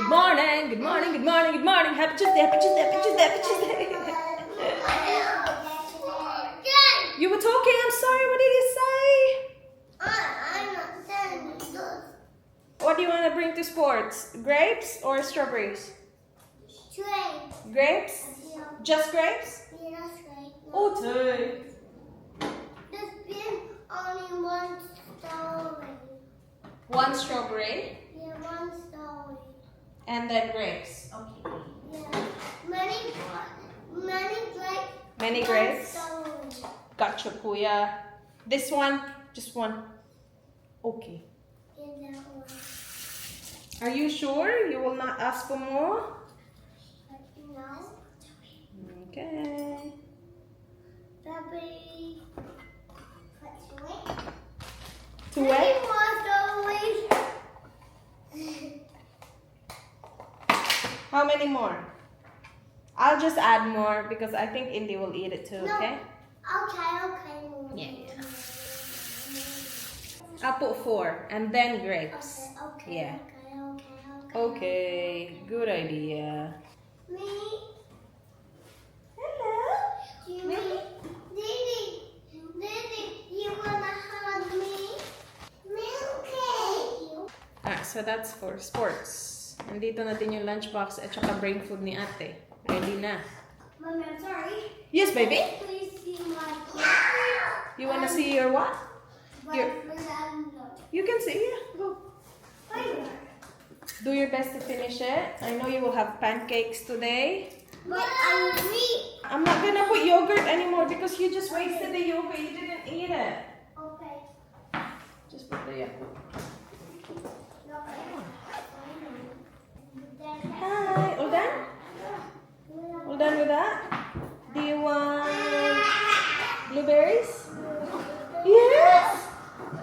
Good morning, good morning, good morning, good morning. Happy Tuesday, happy Tuesday, happy Tuesday, happy Tuesday. You were talking, I'm sorry, what did you say? I'm not saying this. What do you want to bring to sports? Grapes or strawberries? Train. Grapes? Just grapes? Yeah, that's right. Okay. There's been only one story. One strawberry Yeah, one story. and then grapes. Okay. Yeah. Many grapes. Many one grapes? story. Gotcha, Kuya. This one? Just one. Okay. In that one. Are you sure you will not ask for more? No. Okay. Strawberry. Too wet? Many more strawberries. How many more? I'll just add more because I think Indy will eat it too, No. okay? Okay. Yeah. I'll put 4 and then grapes. Okay. Yeah. Okay. Okay, good idea. Me. Hello. Didi, you wanna hug me? Okay. So that's for sports. Nandito na din yung lunchbox at saka brain food ni ate. Ready na. Mommy, I'm sorry. Yes, baby? Please see my You wanna see your what? Your- You can see, yeah. Go. Do your best to finish it. I know you will have pancakes today. But I'm weak. I'm not gonna put yogurt anymore because you just wasted the yogurt. You didn't eat it. Okay. Just put the yogurt. Hi, all done? All done with that? Do you want blueberries? Yes!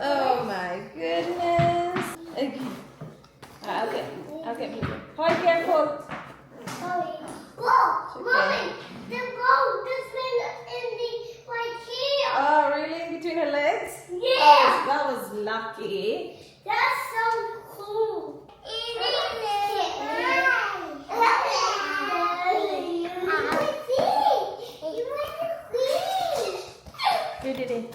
Oh my goodness. Okay. I'll get blueberries. Hold careful. Sorry. Whoa, Mommy, the boat is in the right here. Oh, really? In between her legs? Yeah. Oh, that was lucky. That's so cool. Here, Didi.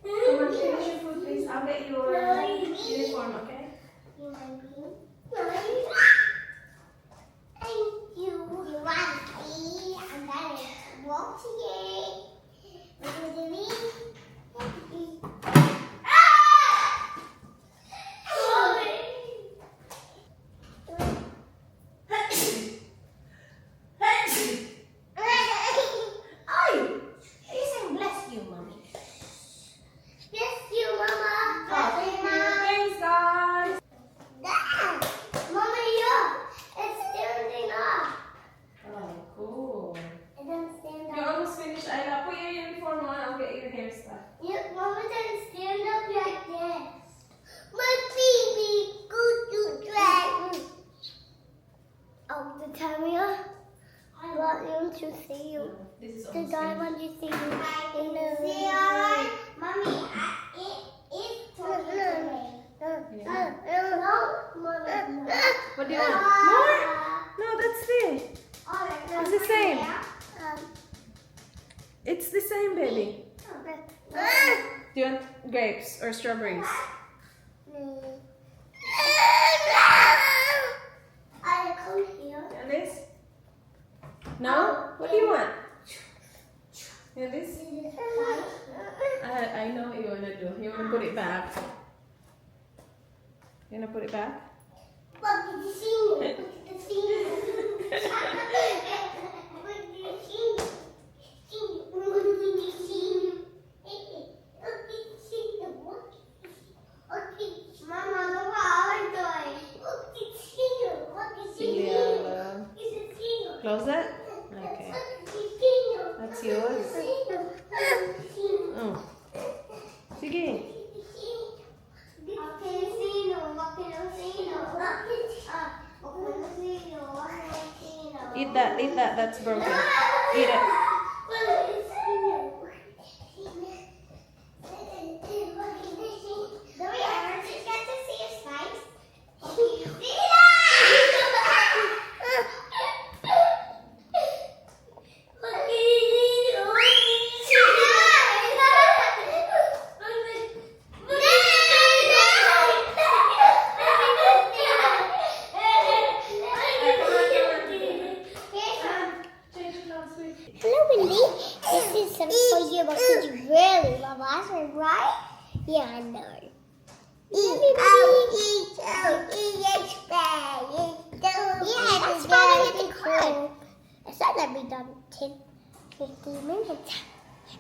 Come on, finish your food, please. I'll get your uniform, okay? Thank you. You want me? I'm gonna walk to you. Thanks, guys. Oh, cool. You're almost finished, Ayla. Put your uniform on. I'll get your hair stuff. I want to see you. This is Did almost I finished. want to see you in the Mommy, it is talking to me. What do you want? More? No, that's it. It's the same. It's the same, baby. Do you want grapes or strawberries? I come here. And this? No? What do you want? And this? I know what you want to do. You want to put it back. You want to put it back? Look at the scene. Look at the scene. Look at the scene. Look at the scene. Mama, look how I'm doing. Look at the scene. Look at the scene. Yeah. It's a scene. Close it? Okay. That's yours? Oh. Sige. Eat that, that's broken. Eat it. really, Mama. I said, right? Yeah, I know. Yeah, that's why we get the card. It said that we done 10, 15 minutes.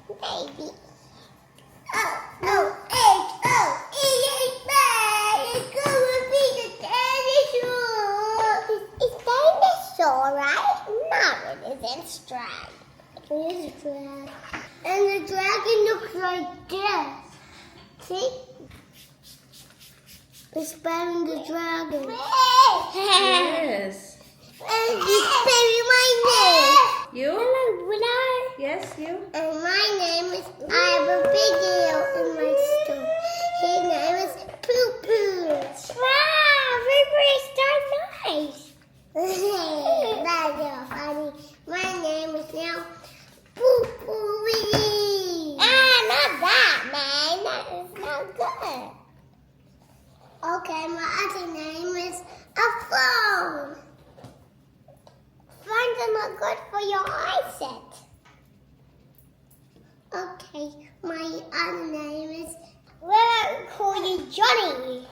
Maybe. It's gonna be the dinosaur. It's dinosaur, right? No, it isn't striped. It is a dragon. And the dragon looks like this. See? It's spelling the dragon. Yes. And it's spelling my name. You? Hello, Willow. Yes, you? And my name is, I have a video in my store. His name is Poo Poo. Wow, everybody's so nice. That's so funny. My name is now Poo Poo Wee. Not that, man. That is not good. Okay, my other name is a phone. Phones are not good for your eyesight. Okay, my other name is, we'll call you Johnny.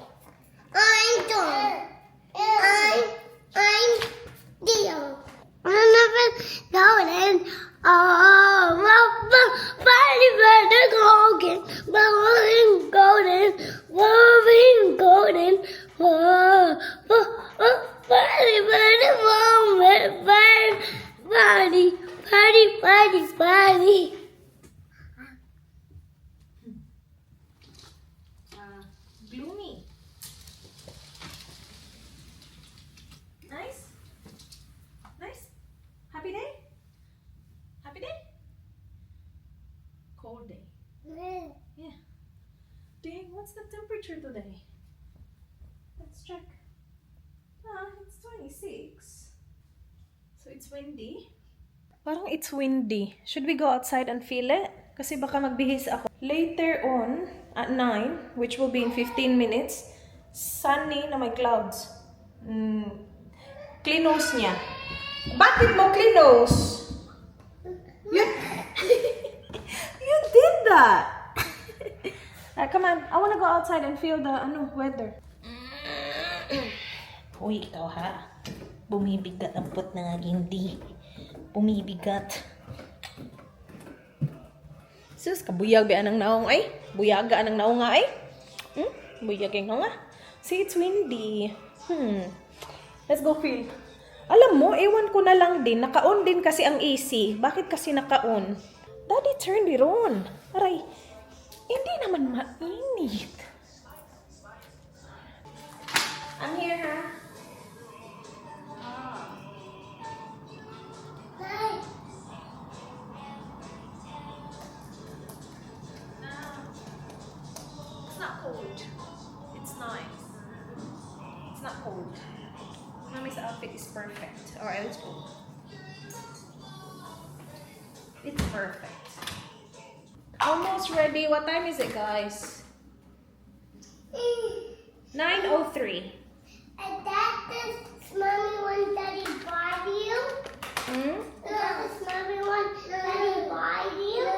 I'm John. I'm Dio. I'm never going. Party. Gloomy. Nice? Nice? Happy day? Happy day? Cold day. Yeah. Dang, what's the temperature today? Let's check. It's 26. So it's windy. Parang it's windy. Should we go outside and feel it? Kasi baka magbihis ako. Later on, at 9, which will be in 15 minutes, sunny na may clouds. Clean-nose niya. Bakit mo clean-nose? You, you did that! Come on, I wanna go outside and feel the weather. Uy, ikaw ha. Bumibigat ang put ng aking di. Bumibigat. Sus, kabuyag ba anang naong ay? Buyaga anang naong nga ay? Buyag yung nga. See, it's windy. Let's go feel. Alam mo, ewan ko na lang din. Naka-on din kasi ang AC. Bakit kasi naka-on? Daddy turned it on. Aray, hindi naman mainit. I'm here, ha? It's not cold. It's nice. It's not cold. Mommy's outfit is perfect. Alright, let's go. It's perfect. Almost ready. What time is it, guys? 9:03. And that is Mommy one Daddy buy you? That is Mommy one Daddy buy you?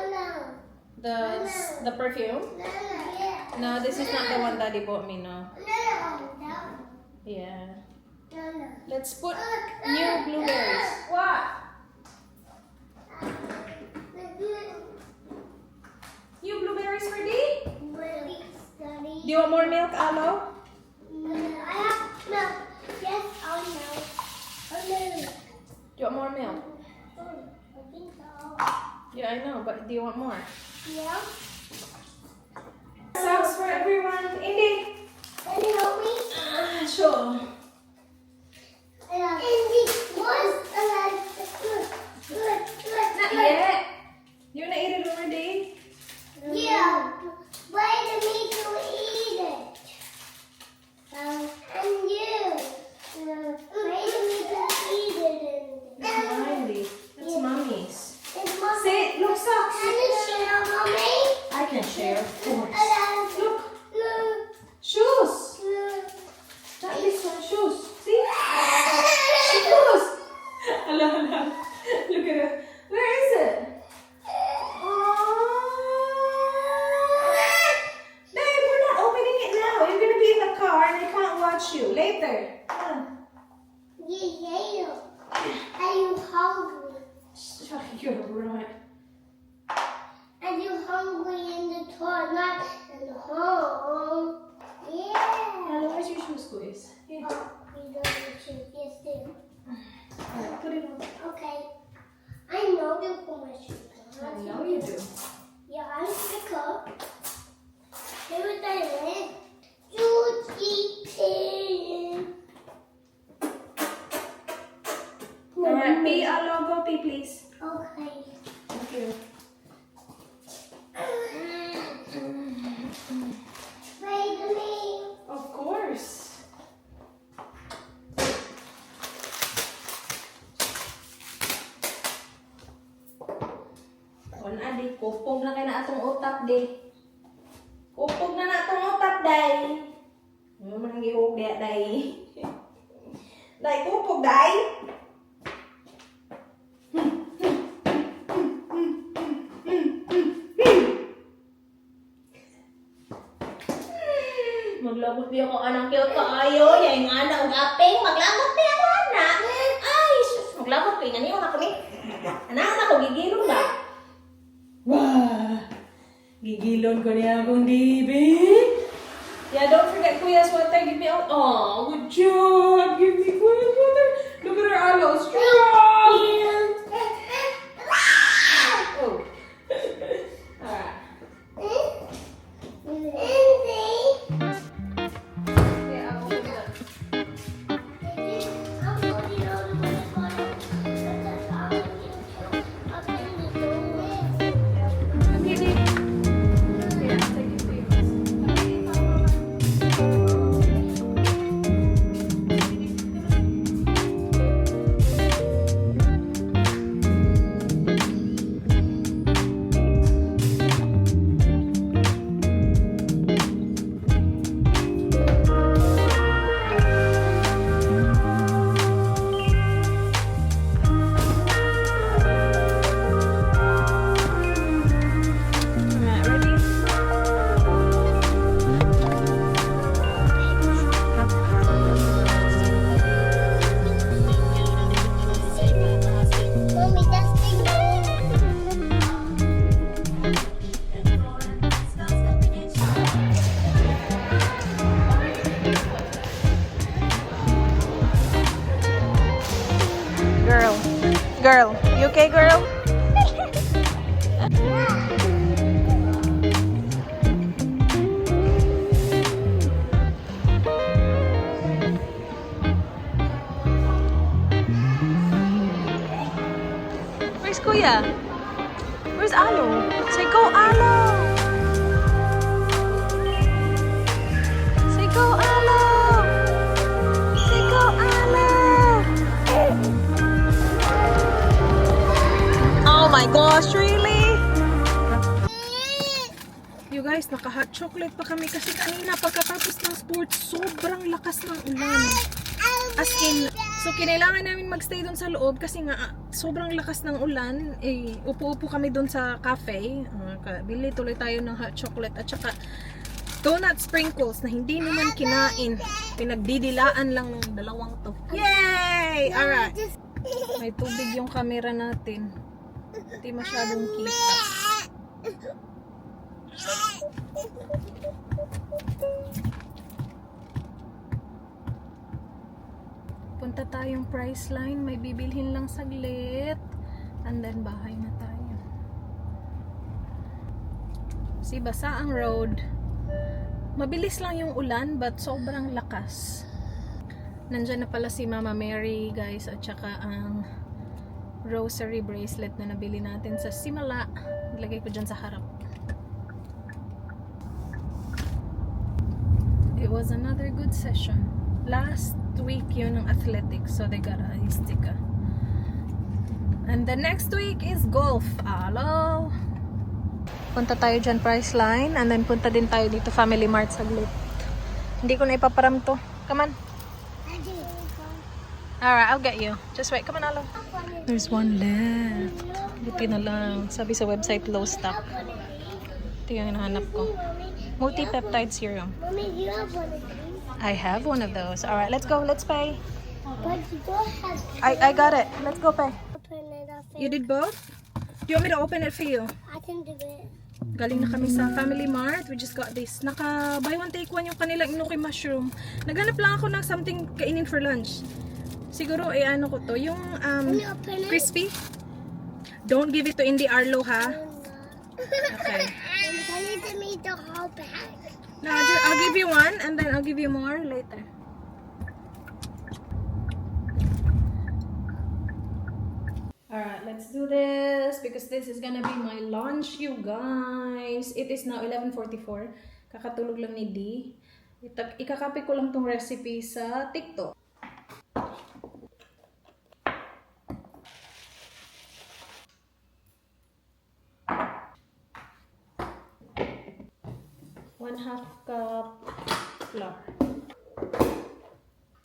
The perfume? Yeah. No, this is not the one Daddy bought me, no. No. Yeah. No. Let's put new blueberries. What? New blueberries for Dee? Do you want more milk, Alo? I have milk. Yes, I'll milk. Do you want more milk? I think so. Yeah, I know, but do you want more? Yeah. Socks for everyone. Indy. Can you help me? Sure. And this was Not yet. You wanna eat it already? yeah. Wait for me to eat it. And you. Wait for me to eat it. It's mine, Dee. That's mommy's. It's my Say, look, socks. Can you share, Mommy? I can share, of course. Look. Shoes. Not this one, shoes. See? Shoes. Hello. Look at it. Where is it? Oh. wash you later. Yeah. Are you hungry? You're right. Are you hungry in the toilet and home? Yeah. Where's your shoe squeeze? Yeah. Oh, you don't need to. Yes, there. Alright, put it on. Okay. I know you put my shoes on. I know you do. Yeah, I pick up. Here is the lid. Juicy pin. Alright, pee, Alo, go pee, please. Okay. Thank you. Wait a minute. Of course. Kon adi, kupog na kay na atong utak di. Kupog na atong utak day. Ano man ang gihog diya day. Day kupog day. Maglabot niya ko anang cute kaayo. Yung ana og apeng. Maglabot niya ko ana. Ay, sus. Maglabot ko. Nga niyo na kami. Anak na ko, gigilon ba? Wow. Gigilon ko niya akong dibi. Yeah, don't forget Kuya's water. Give me out. Oh, good job. Give me Kuya's water. Look at her alo. Strong. Oh. Alright. Yeah, I'll open it up. Yeah, take it to you. Alright, ready? Mommy, that's Girl, you okay, girl? Where's Kuya? Where's Alo? Say go, Alo! Say go, Alo! Say go, Alo! Oh my gosh, really? You guys, naka-hot chocolate pa kami kasi kanina pagkatapos ng sports, sobrang lakas ng ulan. As in, so kinailangan namin magstay doon sa loob kasi nga sobrang lakas ng ulan. Eh, upo-upo kami doon sa cafe. Bili tuloy tayo ng hot chocolate at saka donut sprinkles na hindi naman kinain. Pinagdidilaan lang ng dalawang to. Yay! Alright. May tubig yung camera natin. Hindi masyadong kita. Punta tayong Priceline. May bibilhin lang saglit. And then bahay na tayo. Si basa ang road. Mabilis lang yung ulan but sobrang lakas. Nandyan na pala si Mama Mary, guys, at saka ang rosary bracelet na nabili natin sa Simala. Ilagay ko dyan sa harap. It was another good session. Last week yun ng athletics, so they got a istika. And the next week is golf. Hello! Punta tayo dyan Priceline, and then punta din tayo dito Family Mart saglit. Hindi ko na ipaparam to. Come on. Alright, I'll get you. Just wait. Come on, Alo. There's one left. Buti na lang. Sabi sa website, low stock. Ito yung hinahanap ko. Multi-peptide serum. Mommy, you have one of these? I have one of those. All right, let's go. Let's pay. But you don't have to I got it. Let's go pay. open it up. You did both? Do you want me to open it for you? I can do it. Galing na kami sa Family Mart. We just got this. Naka buy one take one yung kanilang inuki mushroom. Naghanap lang ako ng something kainin for lunch. Siguro ano ko to, yung Can you open it? crispy. Don't give it to Indy Arlo ha. Okay. I need to meet the whole bag. No, I'll give you one and then I'll give you more later. Alright, let's do this because this is gonna be my lunch, you guys. It is now 11:44. Kakatulog lang ni D. Ikakopy ko lang tong recipe sa TikTok. One half cup flour.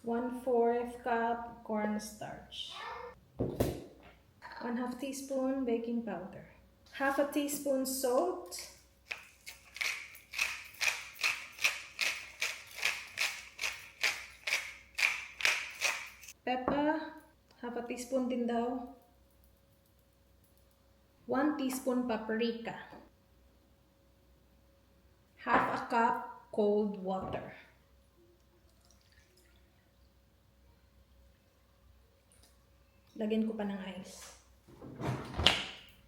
1/4 cup cornstarch. 1/2 teaspoon baking powder. 1/2 teaspoon salt. Pepper. 1/2 teaspoon din daw. 1 teaspoon paprika. 1/2 cup cold water. Lagyan ko pa ng ice.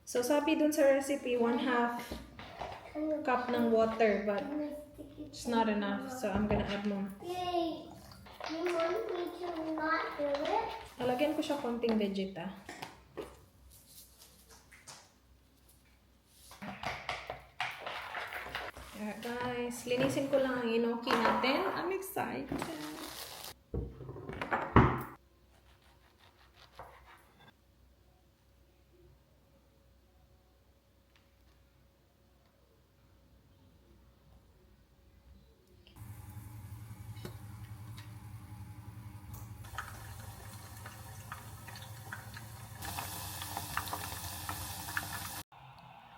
So, sabi dun sa recipe, 1/2 cup ng water, but it's not enough. So, I'm gonna add more. Yay! You want me to not do it? Lagyan ko siya konting vegeta. Alright guys, linisin ko lang ang inoki natin. I'm excited.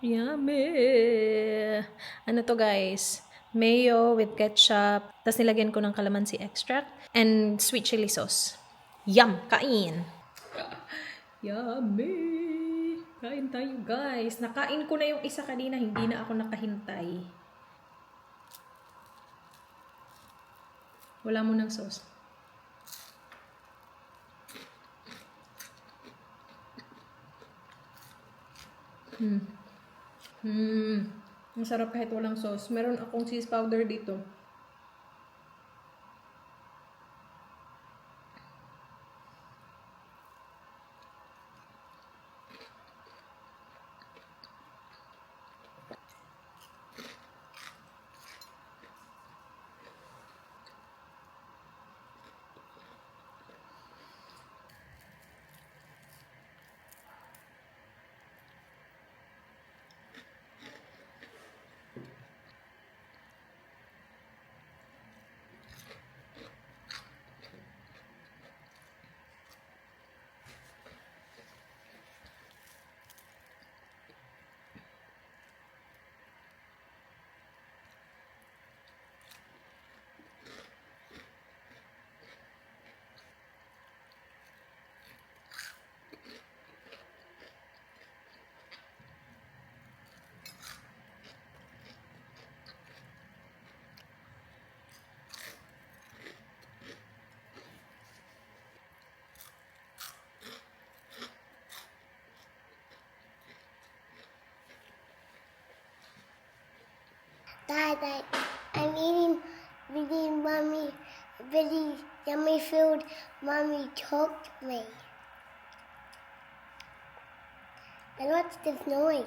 Yummy! Ano to guys? Mayo with ketchup. Tapos nilagyan ko ng calamansi extract. And sweet chili sauce. Yum! Kain! Yummy! Kain tayo guys. Nakain ko na yung isa kanina. Hindi na ako nakahintay. Wala mo ng sauce. Ang sarap kahit walang sauce. Meron akong cheese powder dito. Dad, I'm eating really yummy food. Mommy choked me. And what's this noise?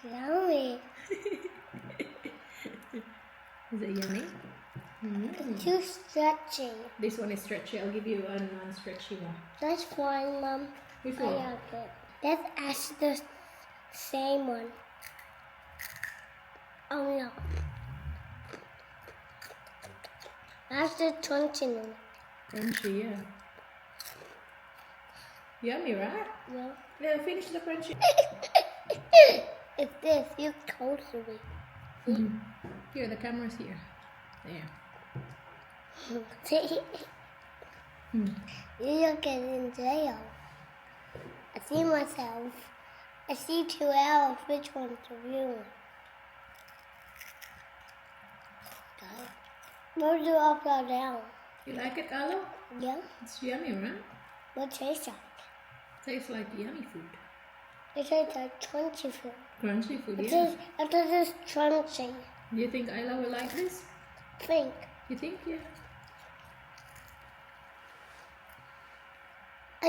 Yummy. Is it yummy? It's too stretchy. This one is stretchy. I'll give you a non-stretchy one. That's fine, Mom. Which I one? like it. Let's ask the same one. Oh no. That's the crunchy one. Crunchy, yeah. Yummy, right? Yeah. Yeah, finish the crunchy. It's this. You told me. See? Here, the camera's here. There. You look at in jail. I see myself. I see 12. Which one's the real one? Where's the upside down? You like it, Carlo? Yeah. It's yummy, right? What tastes like? Tastes like yummy food. It tastes like crunchy food. Crunchy food, It yeah. tastes, it tastes crunchy. Do you think Isla will like this? Think. You think? Yeah. I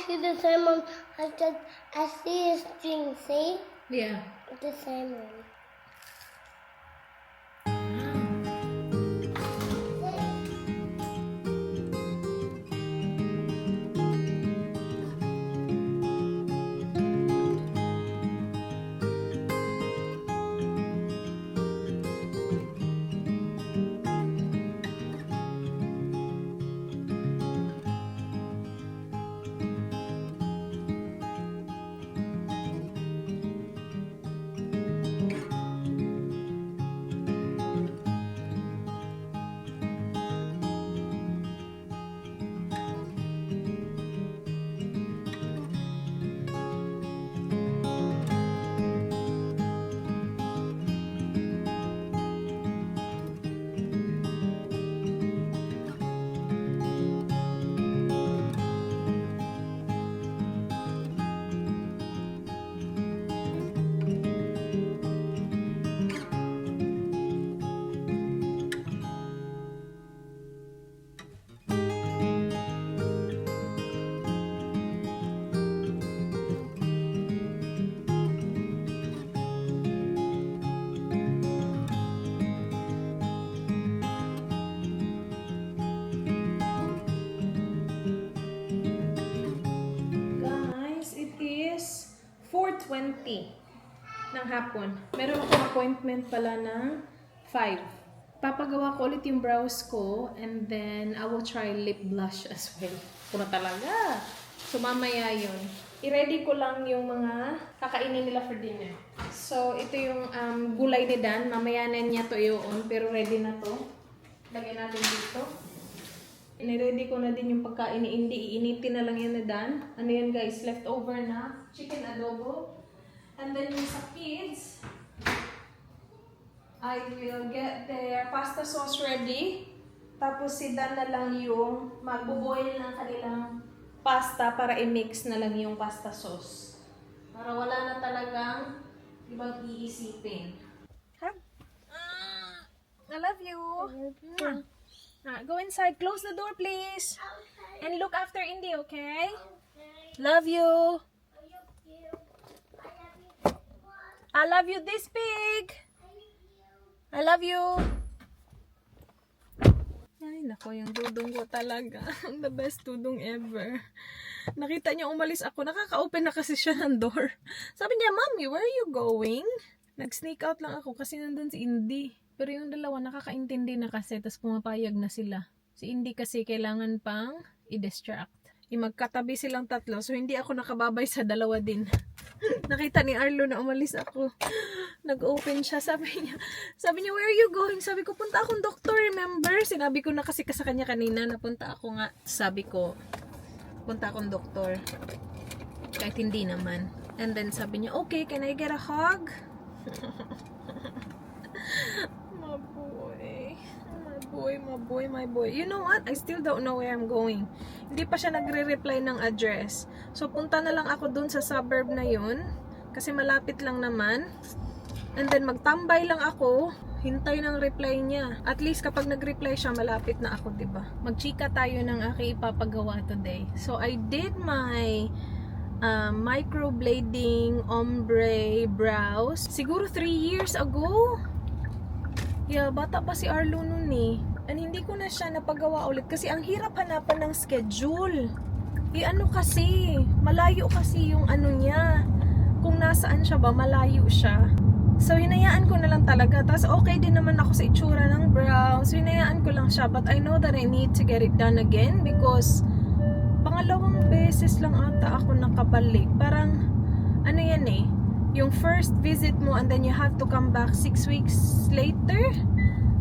see the same one. I see his thing. See? Yeah. The same one. Guys, it is 4:20 ng hapon. Meron akong appointment pala ng 5. Papagawa ko ulit yung brows ko and then I will try lip blush as well. Puro talaga. So mamaya yun. I-ready ko lang yung mga kakainin nila for dinner. So ito yung gulay ni Dan. Mamaya na niya to i-on pero ready na to. Lagyan natin dito. Niready ko na din yung pagkain ni Indy. Iinitin na lang yan na Dan. Ano yan guys? Leftover na. Chicken adobo. And then yung sa kids, I will get their pasta sauce ready. Tapos si Dan na lang yung magbo-boil ng kanilang pasta para i-mix na lang yung pasta sauce. Para wala na talagang ibang iisipin. I love you. Go inside. Close the door, please. And look after Indy, okay? Love you. I love you this big. I love you. Ay, nako, yung dudong ko talaga. The best dudong ever. Nakita niya umalis ako. Nakaka-open na kasi siya ng door. Sabi niya, Mommy, where are you going? Nag-sneak out lang ako kasi nandun si Indy. Pero yung dalawa nakakaintindi na kasi, tapos pumapayag na sila. Si Indy kasi kailangan pang i-distract. Magkatabi silang tatlo, so hindi ako nakababay sa dalawa din. Nakita ni Arlo na umalis ako. Nag-open siya, sabi niya, where are you going? Sabi ko, punta akong doktor, remember? Sinabi ko na kasi sa kanya kanina, napunta ako nga. Sabi ko, punta akong doktor. Kahit hindi naman. And then sabi niya, okay, can I get a hug? My boy. You know what? I still don't know where I'm going. Hindi pa siya nagre-reply ng address. So, punta na lang ako dun sa suburb na yun. Kasi malapit lang naman. And then, magtambay lang ako. Hintay ng reply niya. At least, kapag nag-reply siya, malapit na ako, diba? Magchika tayo ng aking ipapagawa today. So, I did my microblading ombre brows. Siguro 3 years ago. Yeah, bata pa si Arlo nun eh. And hindi ko na siya napagawa ulit kasi ang hirap hanapan ng schedule. Ano kasi, malayo kasi yung ano niya. Kung nasaan siya ba, malayo siya. So, hinayaan ko na lang talaga. Tapos, okay din naman ako sa itsura ng brows. So, hinayaan ko lang siya. But I know that I need to get it done again because pangalawang beses lang ata ako nakabalik. Parang, ano yan eh, yung first visit mo and then you have to come back 6 weeks later.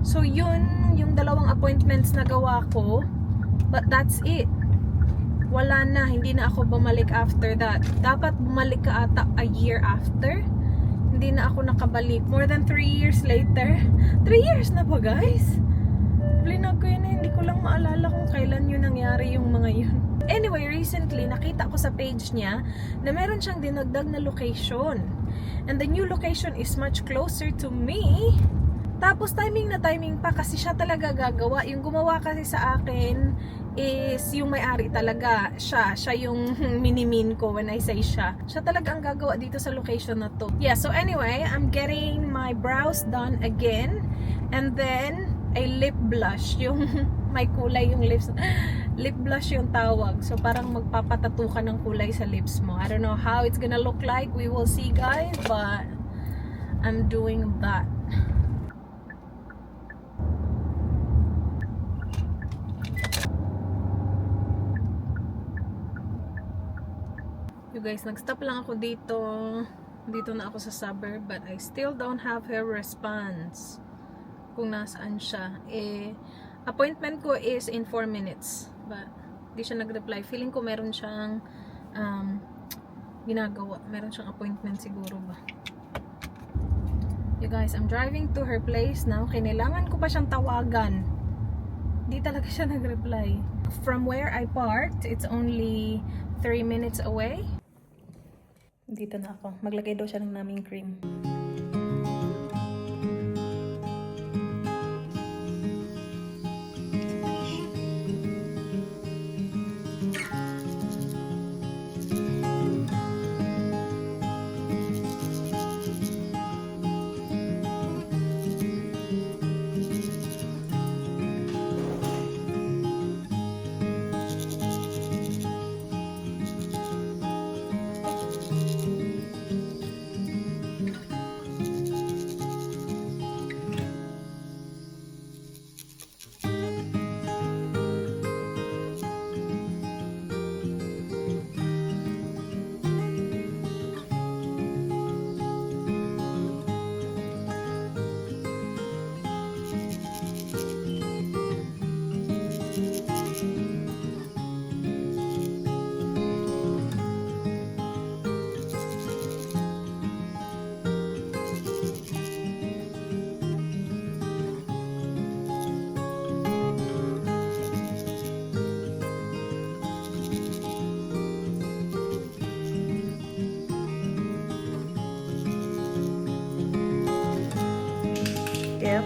So yun, yung 2 appointments na gawa ko. But that's it. Wala na, hindi na ako bumalik after that. Dapat bumalik ka ata a year after. Hindi na ako nakabalik. More than 3 years later. 3 years na ba, guys? Blinag ko yun, hindi ko lang maalala kung kailan yun nangyari yung mga yun. Anyway, recently, nakita ko sa page niya na meron siyang dinagdag na location. And the new location is much closer to me. Tapos timing na timing pa kasi siya talaga gagawa. Yung gumawa kasi sa akin is yung may-ari talaga. Siya yung minimin ko when I say siya. Siya talaga ang gagawa dito sa location na to. Yeah, so anyway, I'm getting my brows done again. And then, a lip blush. Yung may kulay yung lips. Lip blush yung tawag. So parang magpapatattoo ka ng kulay sa lips mo. I don't know how it's gonna look like. We will see, guys. But I'm doing that. You guys, nag-stop lang ako dito. Dito na ako sa suburb. But I still don't have her response. Kung nasaan siya. Appointment ko is in 4 minutes. But, di siya nag-reply. Feeling ko meron siyang ginagawa. Meron siyang appointment siguro ba. You guys, I'm driving to her place now. Kailangan ko pa siyang tawagan. Di talaga siya nag-reply. From where I parked, it's only 3 minutes away. Dito na ako. Maglagay daw siya ng naming cream. Yep.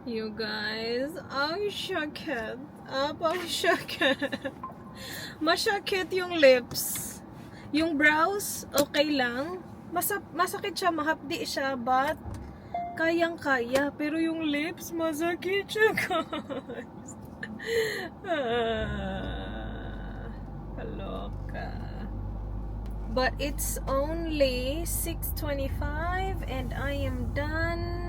You guys, ang sakit. Ang sakit. Masakit yung lips. Yung brows, okay lang. Masakit siya, mahapdi siya, but kayang-kaya. Pero yung lips, masakit siya, guys. Kaloka. But it's only 6:25 and I am done.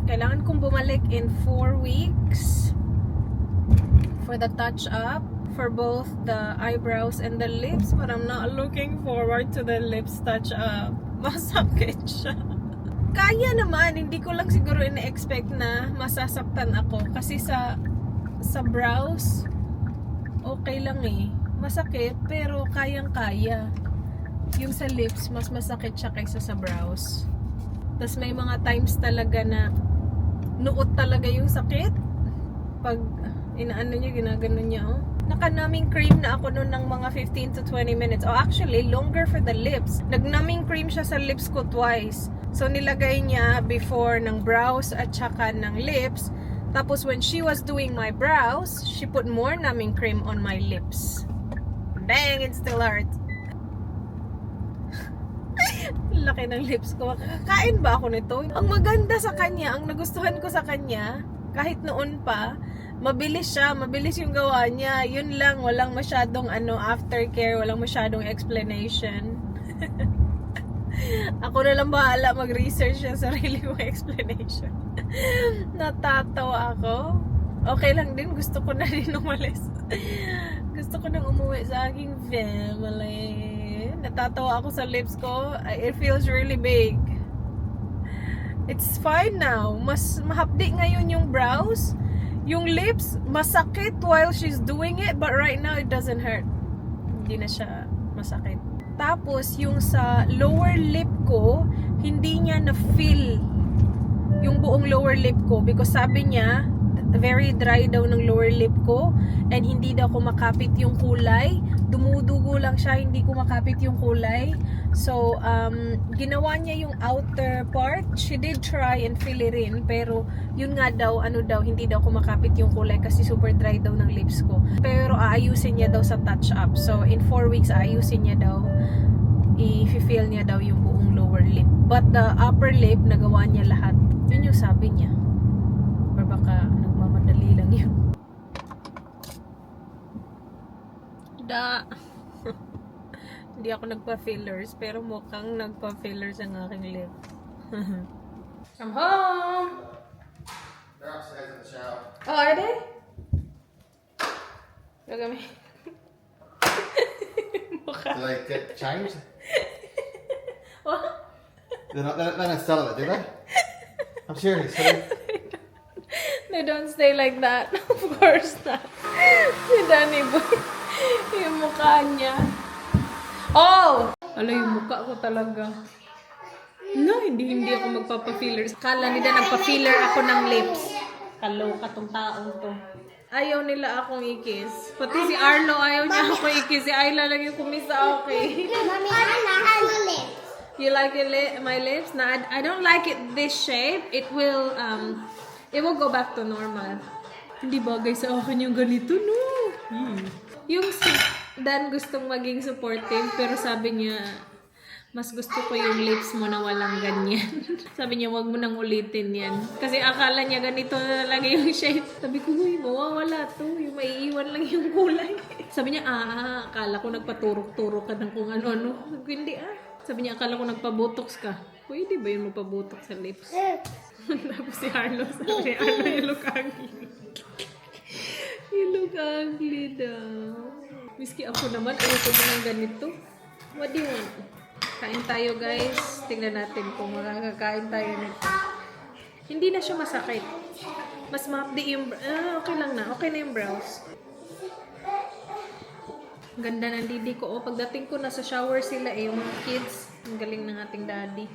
Kailangan kong bumalik in 4 weeks for the touch-up for both the eyebrows and the lips, but I'm not looking forward to the lips touch-up. Masakit siya. Kaya naman, hindi ko lang siguro ina-expect na masasaktan ako kasi sa brows okay lang eh. Masakit pero kayang-kaya. Yung sa lips, mas masakit siya kaysa sa brows. Tapos may mga times talaga na nuot talaga yung sakit. Pag inaano niya, ginagano niya, oh. Naka-numbing cream na ako noon ng mga 15 to 20 minutes. Oh, actually, longer for the lips. Nag-numbing cream siya sa lips ko twice. So, nilagay niya before ng brows at saka ng lips. Tapos, when she was doing my brows, she put more numbing cream on my lips. Dang, it still hurts. laki ng lips ko. Kain ba ako nito? Ang maganda sa kanya, ang nagustuhan ko sa kanya, kahit noon pa, mabilis siya, mabilis yung gawa niya. Yun lang, walang masyadong aftercare, walang masyadong explanation. Ako na lang bahala mag-research sa sarili kong explanation. Natatawa ako. Okay lang din, gusto ko na rin umalis. Gusto ko nang umuwi sa aking family. Natatawa ako sa lips ko. It feels really big. It's fine now. Mas mahapdi ngayon yung brows. Yung lips, masakit while she's doing it. But right now, it doesn't hurt. Hindi na siya masakit. Tapos, yung sa lower lip ko, hindi niya na-feel yung buong lower lip ko. Because sabi niya, very dry daw ng lower lip ko. And hindi daw kumakapit yung kulay. Dumudugo lang siya, hindi kumakapit yung kulay. So, ginawa niya yung outer part. She did try and fill it in. Pero, yun nga daw, hindi daw kumakapit yung kulay kasi super dry daw ng lips ko. Pero, aayusin niya daw sa touch-up. So, in 4 weeks, aayusin niya daw. I-fill niya daw yung buong lower lip. But the upper lip, nagawa niya lahat. Yun yung sabi niya. Or baka, nagmamadali lang yun. Hindi ako nagpa-fillers, pero mukhang nagpa-fillers ang aking lip. I'm home! They're upstairs in the shower. Oh, are they? Look at me. Mukha. Do they get changed? What? They're not still it, do they? I'm serious. They don't stay like that. Of course not. Si Danny Boy. Yung mukha niya. Oh! Ala, yung mukha ko talaga. No, hindi ako magpapa-fillers. Kala nila nagpa-filler ako ng lips. Kaloka tong taong to. Ayaw nila akong i-kiss. Pati si Arlo ayaw niya ako i-kiss. Si Ayla lang yung kumis sa akin. Mommy, I like your lips. You like my lips? No, I don't like it this shape. It will go back to normal. Hindi bagay sa akin yung ganito, no? Yung si Dan gustong maging supportive, pero sabi niya, mas gusto ko yung lips mo na walang ganyan. Sabi niya, wag mo nang ulitin yan. Kasi akala niya ganito na talaga yung shape. Sabi ko, uy, mawawala to. Yung maiiwan lang yung kulay. Sabi niya, akala ko nagpaturok-turok ka ng kung ano-ano. Hindi Sabi niya, akala ko nagpabotox ka. Pwede ba yung magpabotox sa lips? Tapos si Arlo, sabi Arlo, you look ugly. You look ugly daw. Miski ako naman, ayoko din ng ganito. What do you want? Kain tayo, guys. Tingnan natin kung makakakain tayo nito. Hindi na siya masakit. Mas mahapdi yung... okay lang na. Okay na yung brows. Ganda ng didi ko. Pagdating ko, nasa shower sila yung mga kids. Ang galing ng ating daddy.